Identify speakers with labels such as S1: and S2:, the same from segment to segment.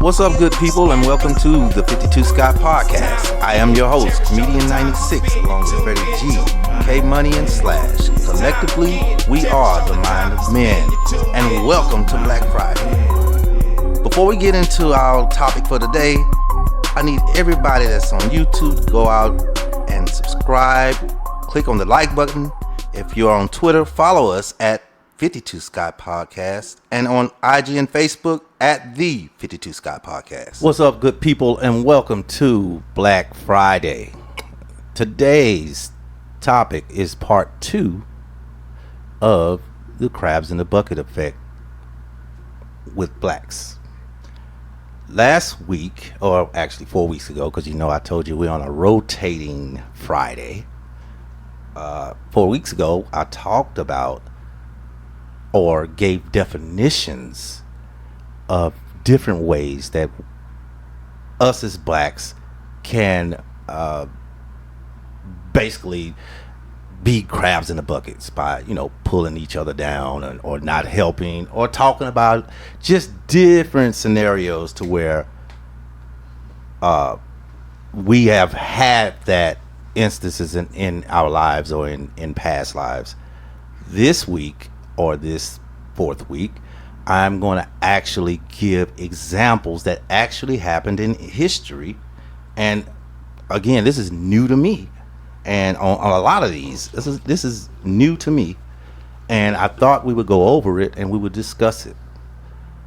S1: What's up, good people, and welcome to the 52 Scott Podcast. I am your host, Comedian 96, along with Freddie G, K Money, and Slash. Collectively, we are the Mind of Men, and welcome to Black Friday. Before we get into our topic for today, I need everybody that's on YouTube to go out and subscribe. Click on the like button. If you're on Twitter, follow us at 52 Scott Podcast, and on IG and Facebook at the 52 Scott Podcast. What's up, good people, and welcome to Black Friday. Today's topic is part 2 of the crabs in the bucket effect with blacks. Last week, or actually 4 weeks ago, because you know I told you we're on a rotating Friday. 4 weeks ago, I talked about or gave definitions of different ways that us as blacks can basically be crabs in the buckets by, you know, pulling each other down or not helping, or talking about just different scenarios to where we have had that instances in our lives or in past lives. This week, or this 4th week, I'm going to actually give examples that actually happened in history. And again, this is new to me. And on a lot of these, this is new to me. And I thought we would go over it and we would discuss it.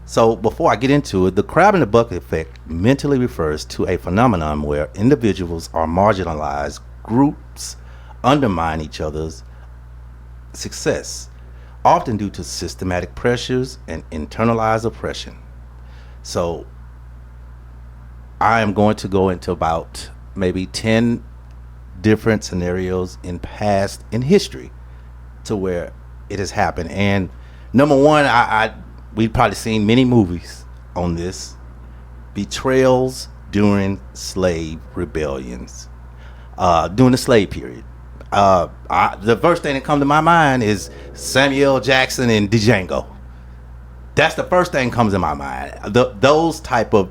S1: So before I get into it, the crab in the bucket effect mentally refers to a phenomenon where individuals are marginalized, groups undermine each other's success, often due to systematic pressures and internalized oppression. So I am going to go into about maybe 10 different scenarios in history to where it has happened. And number one, we've probably seen many movies on this: betrayals during slave rebellions, during the slave period. The first thing that comes to my mind is Samuel Jackson and Django. That's the first thing that comes in my mind. Those type of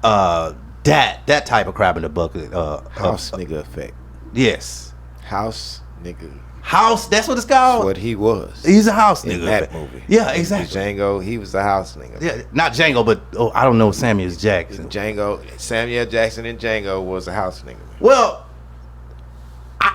S1: that type of crab in the bucket.
S2: House nigga effect.
S1: Yes.
S2: House nigga.
S1: House. That's what it's called.
S2: That's what he was.
S1: He's a house nigga.
S2: In that movie.
S1: Yeah, exactly.
S2: Django, he was a house nigga.
S1: Yeah, not Django, but I don't know Samuel Jackson.
S2: Samuel Jackson and Django was a house nigga.
S1: Well,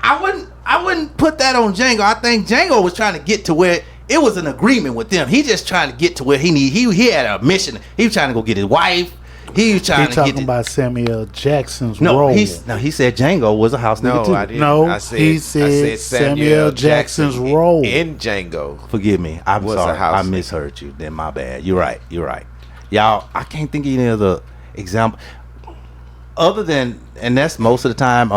S1: I wouldn't put that on Django. I think Django was trying to get to where it was an agreement with them. He just trying to get to where he had a mission. He was trying to go get his wife. He was trying to get. He's
S3: talking about Samuel Jackson's role.
S1: He said Django was a house nigga too.
S2: I didn't.
S3: No,
S2: I said,
S3: he said Samuel Jackson's role
S2: in Django.
S1: Forgive me. I'm sorry. I misheard you. Then my bad. You're right. Y'all, I can't think of any other example other than, and that's most of the time.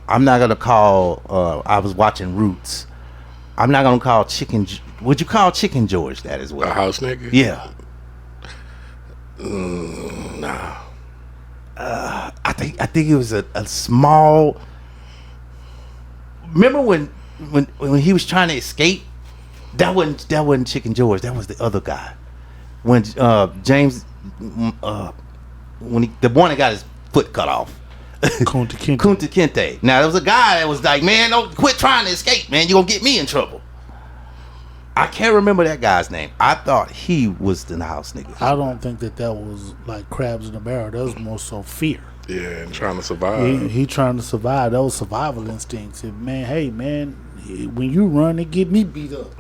S1: I'm not gonna call. I was watching Roots. I'm not gonna call Chicken. Would you call Chicken George that as well?
S4: A house nigga?
S1: Yeah.
S4: Nah.
S1: I think it was a small. Remember when he was trying to escape? That wasn't Chicken George. That was the other guy. When James, when the one that got his foot cut off.
S3: Kunta
S1: Kinte. Now there was a guy that was like, "Man, don't quit trying to escape, man. You're gonna get me in trouble." I can't remember that guy's name. I thought he was the house nigga.
S3: I don't think that was like crabs in the barrel. That was more so fear.
S4: Yeah, and trying to survive.
S3: He trying to survive. That was survival instincts. And man, hey man, when you run, they get me beat up.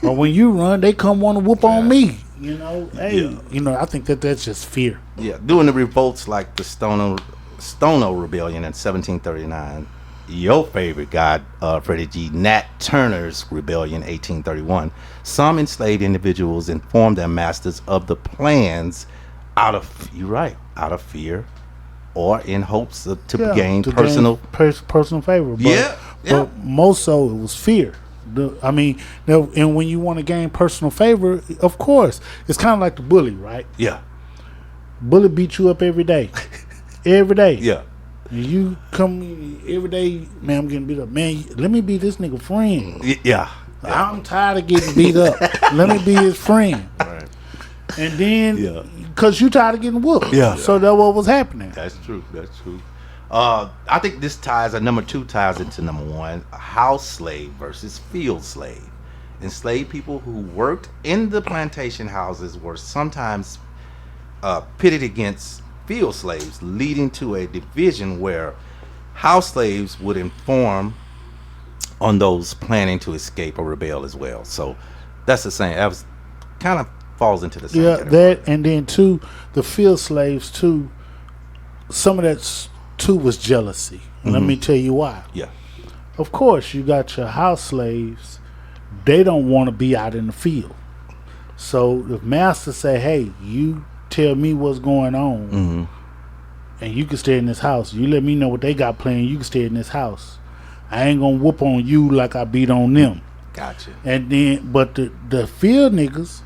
S3: Or when you run, they come want to whoop on me. You know, hey, you know, I think that's just fear.
S1: Yeah, doing the revolts like the Stono Rebellion in 1739. Your favorite guy, Freddie G, Nat Turner's Rebellion, 1831. Some enslaved individuals informed their masters of the plans out of fear, or in hopes to gain personal
S3: favor. But most so it was fear. And when you want to gain personal favor, of course, it's kind of like the bully, right?
S1: Yeah.
S3: Bully beat you up every day. Every day.
S1: Yeah.
S3: And you come every day, man, I'm getting beat up. Man, let me be this nigga friend.
S1: Yeah.
S3: I'm tired of getting beat up. Let me be his friend.
S2: Right.
S3: And then,
S1: Yeah.
S3: because you tired of getting whooped.
S1: Yeah.
S3: So that's what was happening.
S1: That's true. That's true. I think this number 2 ties into number 1, house slave versus field slave. Enslaved people who worked in the plantation houses were sometimes pitted against field slaves, leading to a division where house slaves would inform on those planning to escape or rebel as well. So that's the same. That was kind of falls into the same.
S3: Yeah,
S1: category.
S3: that, and then too, the field slaves too. Some of that too was jealousy. And let me tell you why.
S1: Yeah.
S3: Of course, you got your house slaves. They don't want to be out in the field. So if master say, "Hey, you tell me what's going on, and you can stay in this house. You let me know what they got planned. You can stay in this house. I ain't gonna whoop on you like I beat on them."
S1: Gotcha.
S3: And then, but the field niggas,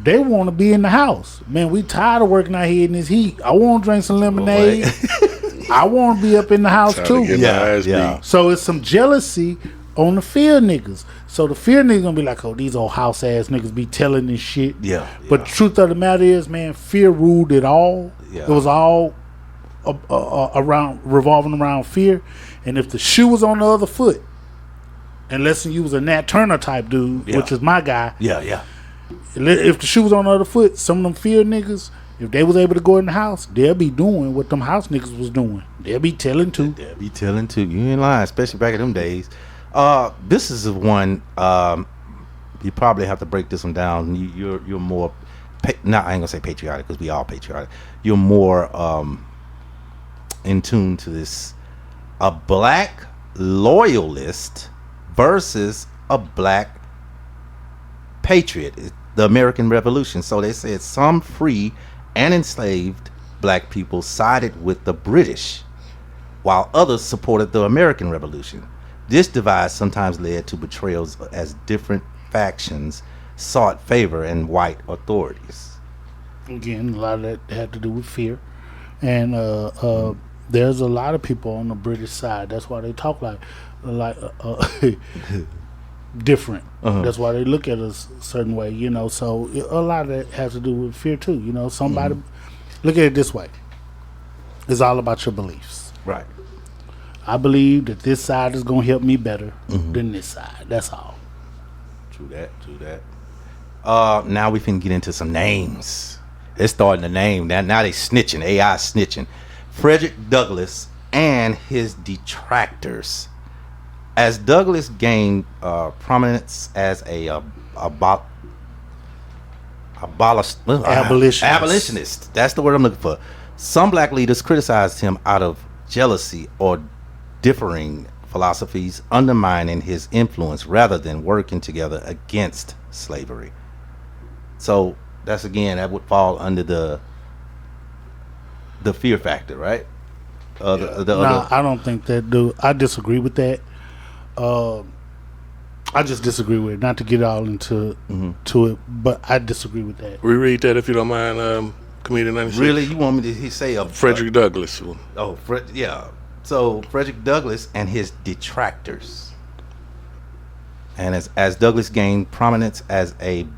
S3: they want to be in the house. Man, we tired of working out here in this heat. I want to drink some lemonade. I want to be up in the house
S4: Tired
S3: too.
S4: of getting their ass
S1: Yeah.
S4: beat.
S3: So it's some jealousy on the field niggas. So the field niggas gonna be like, "Oh, these old house ass niggas be telling this shit."
S1: Yeah.
S3: But the truth of the matter is, man, fear ruled it all.
S1: Yeah.
S3: It was all revolving around fear. And if the shoe was on the other foot, unless you was a Nat Turner type dude,
S1: Yeah.
S3: which is my guy,
S1: Yeah.
S3: if the shoe was on the other foot, some of them field niggas, if they was able to go in the house, they'll be doing what them house niggas was doing. They'll be telling too.
S1: They'll be telling too. You ain't lying, especially back in them days. This is the one you probably have to break this one down. You're more, I ain't gonna say patriotic because we all patriotic. You're more in tune to this. A black loyalist versus a black patriot, the American Revolution. So they said some free and enslaved black people sided with the British, while others supported the American Revolution. This divide sometimes led to betrayals as different factions sought favor in white authorities.
S3: Again, a lot of that had to do with fear. And there's a lot of people on the British side. That's why they talk like different. That's why they look at us a certain way, you know. So a lot of that has to do with fear too. You know, somebody look at it this way. It's all about your beliefs.
S1: Right.
S3: I believe that this side is gonna help me better than this side. That's all.
S1: True that. Now we can get into some names. They're starting to name. Now they snitching. AI snitching. Frederick Douglass and his detractors. As Douglass gained prominence as abolitionist. That's the word I'm looking for. Some black leaders criticized him out of jealousy or differing philosophies, undermining his influence rather than working together against slavery. So that's, again, that would fall under the fear factor, right?
S3: No, I don't think that, dude. I disagree with that. I just disagree with it. Not to get all into to it, but I disagree with that.
S4: Reread that if you don't mind, Comedian 96.
S1: Really? You want me to say a
S4: Frederick Douglass.
S1: yeah. So Frederick Douglass and his detractors. And as Douglass gained prominence as an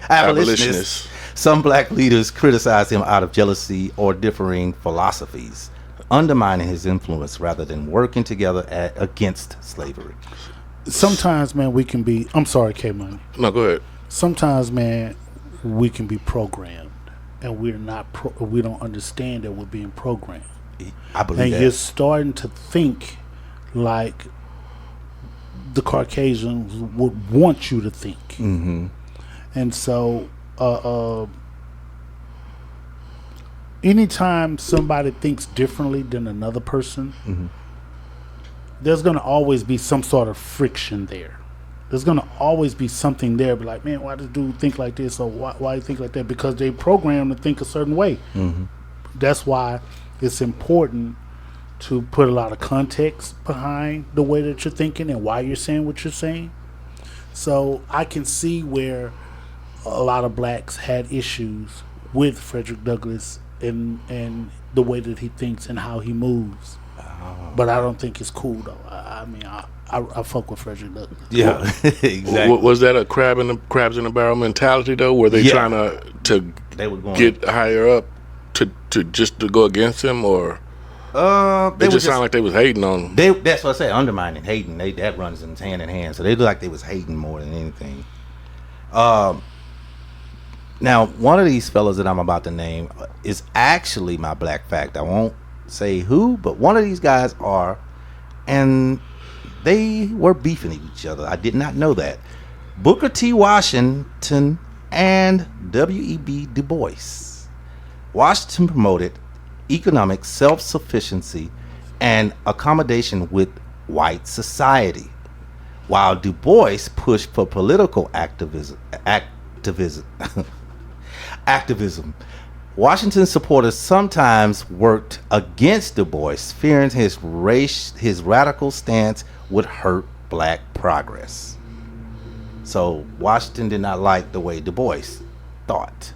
S1: abolitionist, some black leaders criticized him out of jealousy or differing philosophies, undermining his influence rather than working together against slavery.
S3: Sometimes, man, we can be. I'm sorry, K Money.
S4: No, go ahead.
S3: Sometimes, man, we can be programmed, and we're not. We don't understand that we're being programmed.
S1: I believe
S3: And
S1: that.
S3: you're starting to think like the Caucasians would want you to think.
S1: Mm-hmm.
S3: And so, anytime somebody thinks differently than another person, there's going to always be some sort of friction there. There's going to always be something there. Be like, man, why does dude think like this? Or why you think like that? Because they programmed to think a certain way. That's why it's important to put a lot of context behind the way that you're thinking and why you're saying what you're saying. So I can see where a lot of blacks had issues with Frederick Douglass and the way that he thinks and how he moves. But I don't think it's cool though. I mean, I fuck with Frederick Douglass.
S1: Yeah, exactly.
S4: Was that a crabs in the barrel mentality though? Were they trying to
S1: They were going
S4: get higher up to just to go against him, or
S1: They
S4: just sound like they was hating on him?
S1: That's what I say. Undermining, hating. That runs in hand in hand. So they look like they was hating more than anything. Now, one of these fellas that I'm about to name is actually my black fact. I won't say who, but one of these guys are, and they were beefing each other. I did not know that. Booker T. Washington and W.E.B. Du Bois. Washington promoted economic self-sufficiency and accommodation with white society, while Du Bois pushed for political activism. Washington's supporters sometimes worked against Du Bois, fearing his radical stance would hurt black progress. So Washington did not like the way Du Bois thought.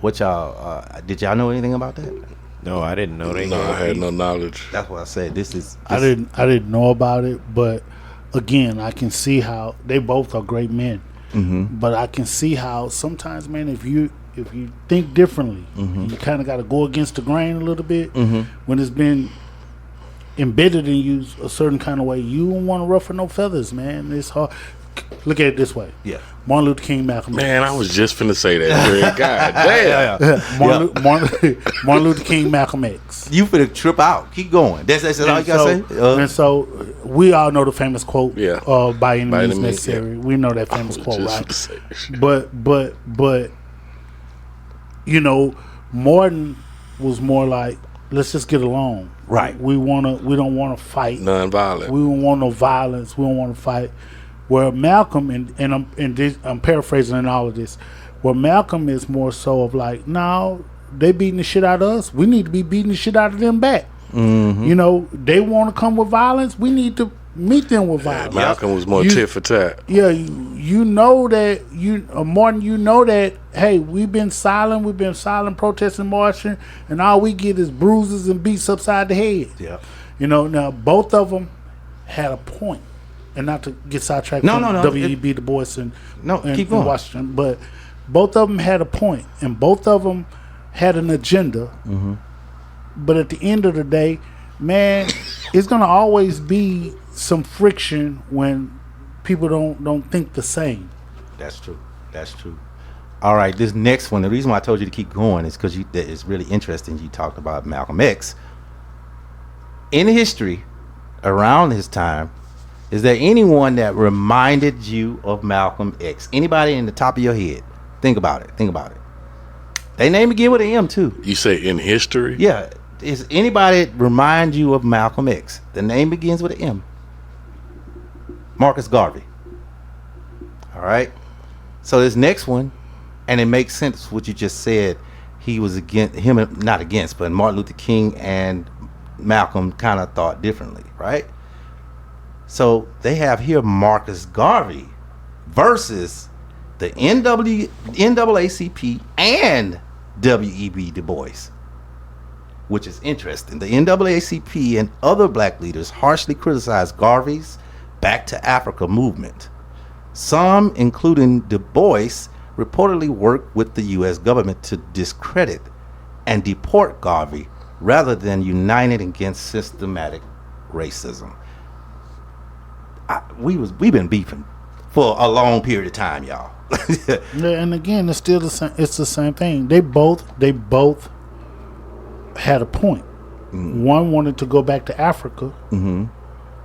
S1: What y'all did y'all know anything about that?
S2: No, I didn't know they.
S4: No, I had no knowledge.
S1: That's what I said.
S3: I didn't know about it, but again, I can see how they both are great men.
S1: Mm-hmm.
S3: But I can see how sometimes, man, if you think differently, you kind of got to go against the grain a little bit. When it's been embedded in you a certain kind of way, you don't want to ruffle no feathers, man. It's hard. Look at it this way.
S1: Yeah.
S3: Martin Luther King, Malcolm X.
S4: Man, I was just finna say that. God damn.
S3: Martin Luther King, Malcolm X.
S1: You finna trip out. Keep going. That's all you gotta say.
S3: And so we all know the famous quote.
S4: Yeah.
S3: By any means necessary.
S4: Yeah.
S3: We know that famous quote, right? But you know, Martin was more like, let's just get along.
S1: Right.
S3: We don't want to fight.
S4: Non-violent.
S3: We don't want no violence. We don't want to fight. Where Malcolm I'm paraphrasing in all of this. Where Malcolm is more so of like, no, they beating the shit out of us. We need to be beating the shit out of them back. You know, they want to come with violence. We need to meet them with violence.
S4: Malcolm was more tit for tat.
S3: Yeah, you know that Martin. You know that. Hey, we've been silent. We've been silent, protesting, marching, and all we get is bruises and beats upside the head.
S1: Yeah.
S3: You know, now both of them had a point. And not to get sidetracked
S1: No.
S3: W.E.B. Du Bois and
S1: keep going.
S3: Washington, but both of them had a point, and both of them had an agenda. But at the end of the day, man, it's gonna always be some friction when people don't think the same.
S1: That's true. All right, this next one. The reason why I told you to keep going is because it's really interesting. You talked about Malcolm X. In history, around his time, is there anyone that reminded you of Malcolm X? Anybody in the top of your head? Think about it. They name begin with an M too.
S4: You say in history?
S1: Yeah. Is anybody remind you of Malcolm X? The name begins with an M. Marcus Garvey. All right. So this next one, and it makes sense what you just said. He was not against, but Martin Luther King and Malcolm kind of thought differently, right? So they have here Marcus Garvey versus the NAACP and W.E.B. Du Bois, which is interesting. The NAACP and other black leaders harshly criticized Garvey's Back to Africa movement. Some, including Du Bois, reportedly worked with the U.S. government to discredit and deport Garvey rather than uniting against systematic racism. We've been beefing for a long period of time, y'all.
S3: Yeah, and again, it's still the same. It's the same thing. They both had a point. One wanted to go back to Africa,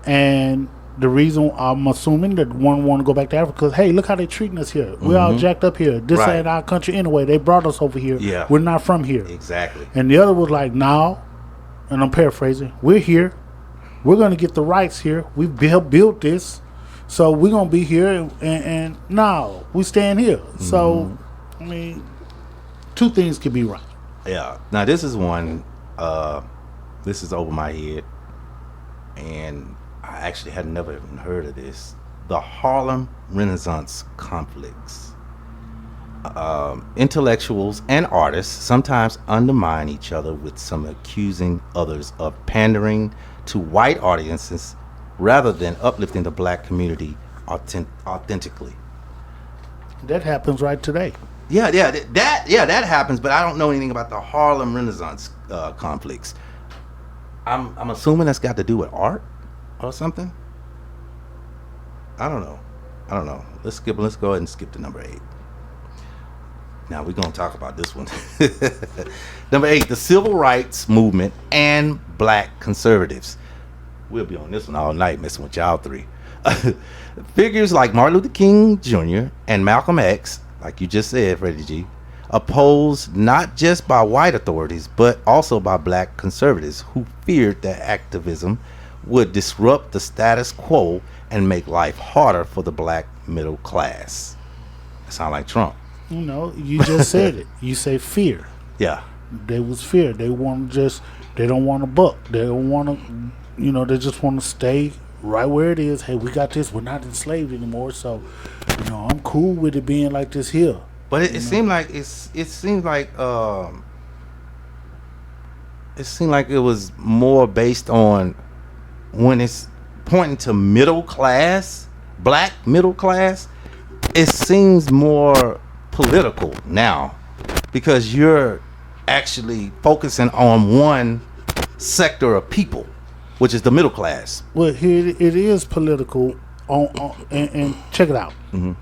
S3: and the reason I'm assuming that one wanted to go back to Africa is, hey, look how they treating us here. We're all jacked up here. This ain't our country anyway. They brought us over here.
S1: Yeah,
S3: we're not from here.
S1: Exactly.
S3: And the other was like, no, and I'm paraphrasing. We're here. We're going to get the rights here. We've built this. So we're going to be here. And no, we stand here. So, I mean, two things can be right.
S1: Yeah. Now, this is one, this is over my head. And I actually had never even heard of this. The Harlem Renaissance conflicts. intellectuals and artists sometimes undermine each other, with some accusing others of pandering to white audiences rather than uplifting the black community authentically.
S3: That happens right today.
S1: That happens, but I don't know anything about the Harlem Renaissance conflicts. I'm assuming that's got to do with art or something. I don't know. Let's go ahead and skip to number 8. Now we're gonna talk about this one. Number 8, the civil rights movement and black conservatives. We'll be on this one all night, messing with y'all three. Figures like Martin Luther King Jr. and Malcolm X, like you just said, Freddie G, opposed not just by white authorities, but also by black conservatives who feared that activism would disrupt the status quo and make life harder for the black middle class. That sound like Trump.
S3: You know, you just said it. You say fear.
S1: Yeah.
S3: There was fear. They want to they don't want to buck. They don't want to, they just want to stay right where it is. Hey, we got this. We're not enslaved anymore. So, I'm cool with it being like this here.
S1: But it seemed like it seemed like it was more based on when it's pointing to middle class, black middle class. It seems more political now because you're actually focusing on one sector of people, which is the middle class.
S3: Well, here it is political. And check it out.
S1: Mm-hmm.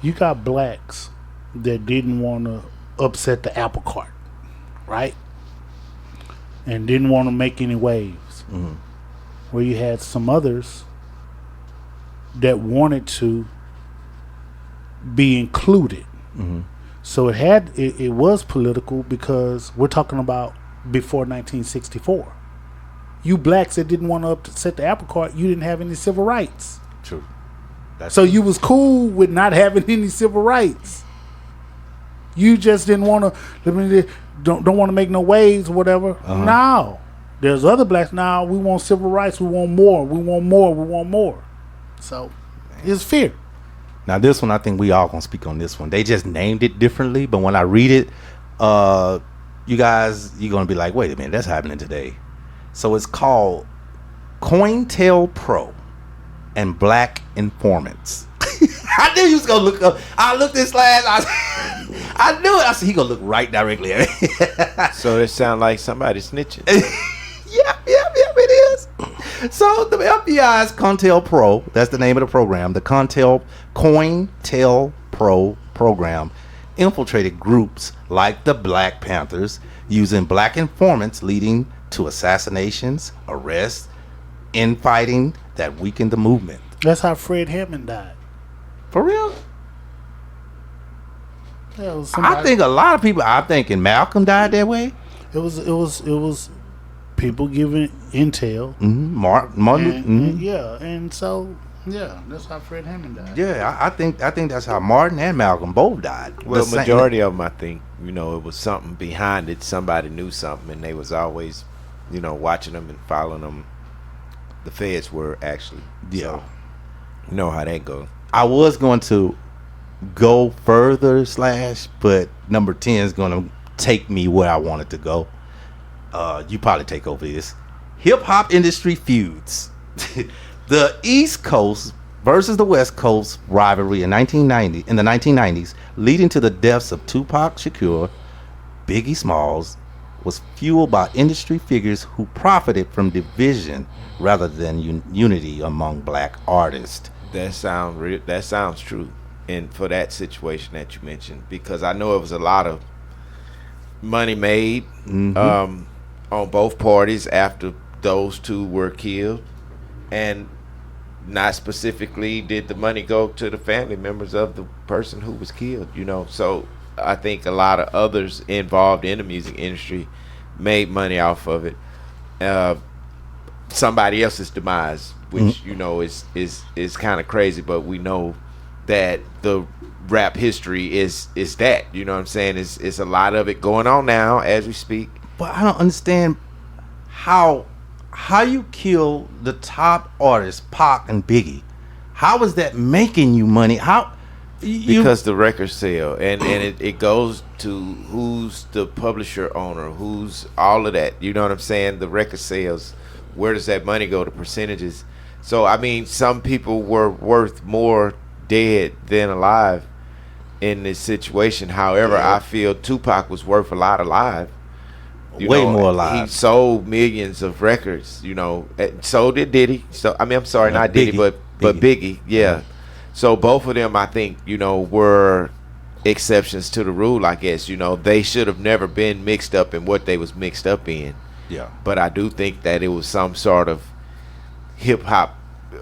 S3: You got blacks that didn't want to upset the apple cart, right? And didn't want to make any waves.
S1: Mm-hmm.
S3: Where you had some others that wanted to be included.
S1: Mm-hmm.
S3: So it was political because we're talking about before 1964. You blacks that didn't want to upset the apple cart, you didn't have any civil rights.
S1: True.
S3: So you was cool with not having any civil rights. You just didn't want to, don't want to make no waves or whatever.
S1: Uh-huh.
S3: No. There's other blacks now, we want civil rights, we want more, we want more, we want more. So it's fear.
S1: Now this one, I think we all gonna speak on this one. They just named it differently, but when I read it, you're gonna be like, wait a minute, that's happening today. So it's called COINTELPRO and Black Informants. I knew you was gonna look up. I looked this last. I knew it. I said he gonna look right directly at me.
S2: So it sounds like somebody snitching.
S1: Yep, it is. So the FBI's COINTELPRO, that's the name of the program, the COINTELPRO program infiltrated groups like the Black Panthers using black informants, leading to assassinations, arrests, infighting that weakened the movement.
S3: That's how Fred Hammond died.
S1: For real?
S3: Yeah, it was
S1: I think a lot of people, I'm thinking Malcolm died that way.
S3: It was people giving intel.
S1: Mm-hmm. Martin.
S3: And, yeah, and so that's how Fred Hammond died.
S1: Yeah, I think that's how Martin and Malcolm both died.
S2: Well, the majority of them, I think, it was something behind it. Somebody knew something, and they was always, watching them and following them. The feds were actually.
S1: Yeah.
S2: So, you know how that goes.
S1: I was going to go further / but number 10 is going to take me where I wanted to go. You probably take over this. Hip hop industry feuds. The East Coast versus the West Coast rivalry in the 1990s, leading to the deaths of Tupac Shakur, Biggie Smalls, was fueled by industry figures who profited from division rather than unity among black artists.
S2: That sounds true, and for that situation that you mentioned, because I know it was a lot of money made on both parties after those two were killed, and not specifically did the money go to the family members of the person who was killed. So I think a lot of others involved in the music industry made money off of it. Somebody else's demise, which is kind of crazy, but we know that the rap history is that. You know what I'm saying? It's a lot of it going on now as we speak.
S1: But I don't understand how you kill the top artists, Pac and Biggie. How is that making you money?
S2: because the records sell, and it goes to who's the publisher owner, who's all of that. You know what I'm saying? The record sales, where does that money go? The percentages. So I mean, some people were worth more dead than alive in this situation. However, I feel Tupac was worth a lot alive.
S1: Way more alive.
S2: He sold millions of records, you know. So did Diddy. So I mean, I'm sorry, not Diddy, but Biggie. Yeah. So both of them, I think, you know, were exceptions to the rule. I guess, you know, they should have never been mixed up in what they was mixed up in.
S1: Yeah.
S2: But I do think that it was some sort of hip hop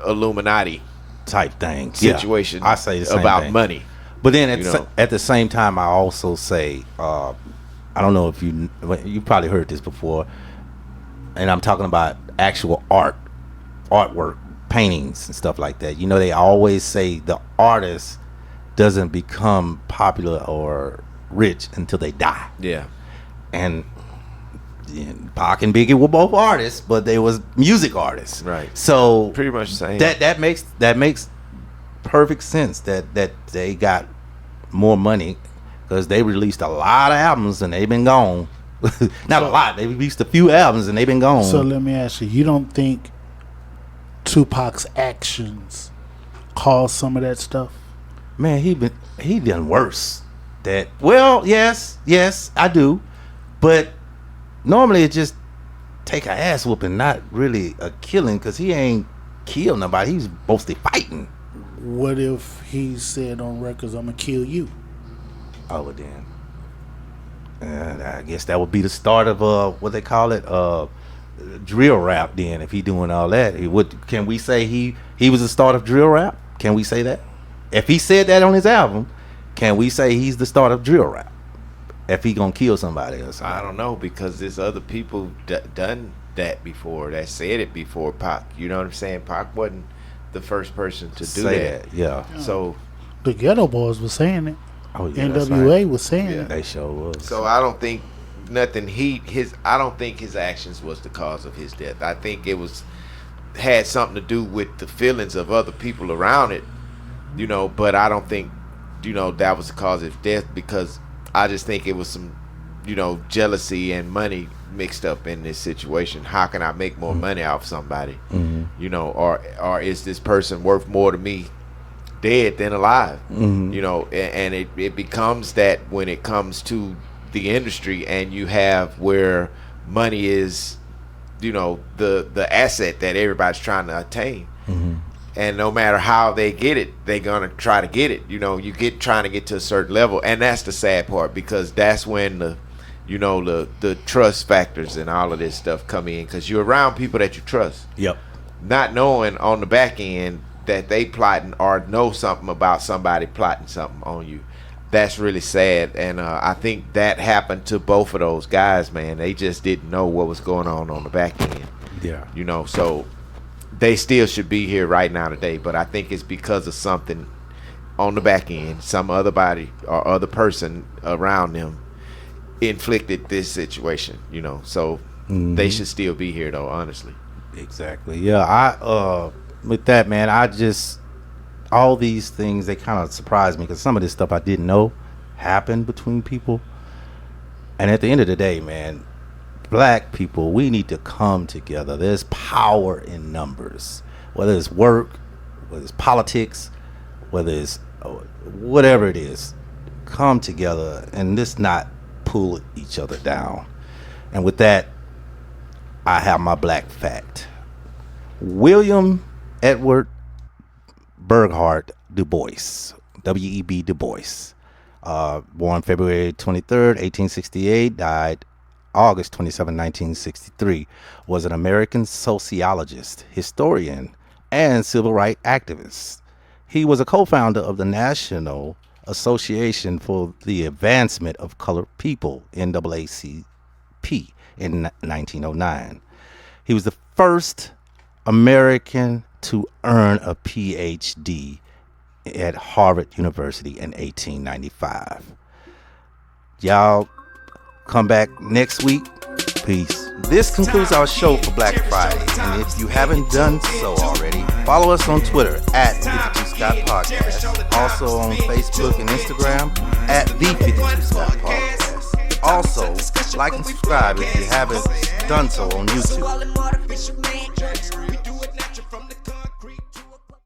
S2: Illuminati
S1: type thing
S2: situation.
S1: I say the same
S2: about
S1: thing.
S2: money.
S1: But then at the same time, I also say, I don't know if you probably heard this before, and I'm talking about actual artwork, paintings and stuff like that. You know, they always say the artist doesn't become popular or rich until they die.
S2: Yeah.
S1: And Pac and Biggie were both artists, but they was music artists.
S2: Right.
S1: So
S2: pretty much the same.
S1: That makes perfect sense that they got more money because they released a lot of albums and they've been gone. Not a lot. They released a few albums and they've been gone.
S3: So let me ask you: you don't think Tupac's actions caused some of that stuff?
S1: Man, he done worse. Yes, I do. But normally it just take a ass whooping, not really a killing, because he ain't killed nobody. He's mostly fighting.
S3: What if he said on records, "I'm gonna kill you"?
S1: Oh, then. I guess that would be the start of what they call it, drill rap. Then, if he doing all that, can we say he was the start of drill rap? Can we say that? If he said that on his album, can we say he's the start of drill rap? If he gonna kill somebody or something?
S2: I don't know, because there's other people done that before, that said it before Pac. You know what I'm saying? Pac wasn't the first person to do that.
S1: Yeah.
S2: So
S3: the Ghetto Boys was saying it.
S1: Oh yeah.
S3: NWA was saying it.
S1: They sure was.
S2: So I don't think nothing. I don't think his actions was the cause of his death. I think it had something to do with the feelings of other people around it. You know, but I don't think, you know, that was the cause of death, because I just think it was some, you know, jealousy and money mixed up in this situation. How can I make more money off somebody?
S1: Mm-hmm.
S2: You know, or is this person worth more to me dead than alive?
S1: Mm-hmm.
S2: You know, and it becomes that when it comes to the industry, and you have where money is, you know, the asset that everybody's trying to attain.
S1: Mm-hmm.
S2: And no matter how they get it, they're gonna try to get it. You know, trying to get to a certain level, and that's the sad part, because that's when the trust factors and all of this stuff come in, because you're around people that you trust.
S1: Yep.
S2: Not knowing on the back end that they plotting or know something about somebody plotting something on you. That's really sad, and I think that happened to both of those guys, man. They just didn't know what was going on the back end.
S1: Yeah.
S2: You know, so they still should be here right now today, but I think it's because of something on the back end. Some other body or other person around them inflicted this situation, you know. So they should still be here, though, honestly.
S1: Exactly. Yeah. I with that, man, all these things, they kind of surprised me, because some of this stuff I didn't know happened between people. And at the end of the day, man, black people, we need to come together. There's power in numbers, whether it's work, whether it's politics, whether it's whatever it is. Come together and just not pull each other down. And with that, I have my black fact. William Edward Burghardt Du Bois, W.E.B. Du Bois, born February 23rd, 1868, died August 27, 1963, was an American sociologist, historian, and civil rights activist. He was a co-founder of the National Association for the Advancement of Colored People, NAACP, in 1909. He was the first American to earn a PhD at Harvard University in 1895. Y'all come back next week. Peace. This concludes our show for Black Friday, and if you haven't done so already, follow us on Twitter at 52 Scott Podcast, also on Facebook and Instagram at the 52 Scott Podcast. Also, like and subscribe if you haven't done so on YouTube.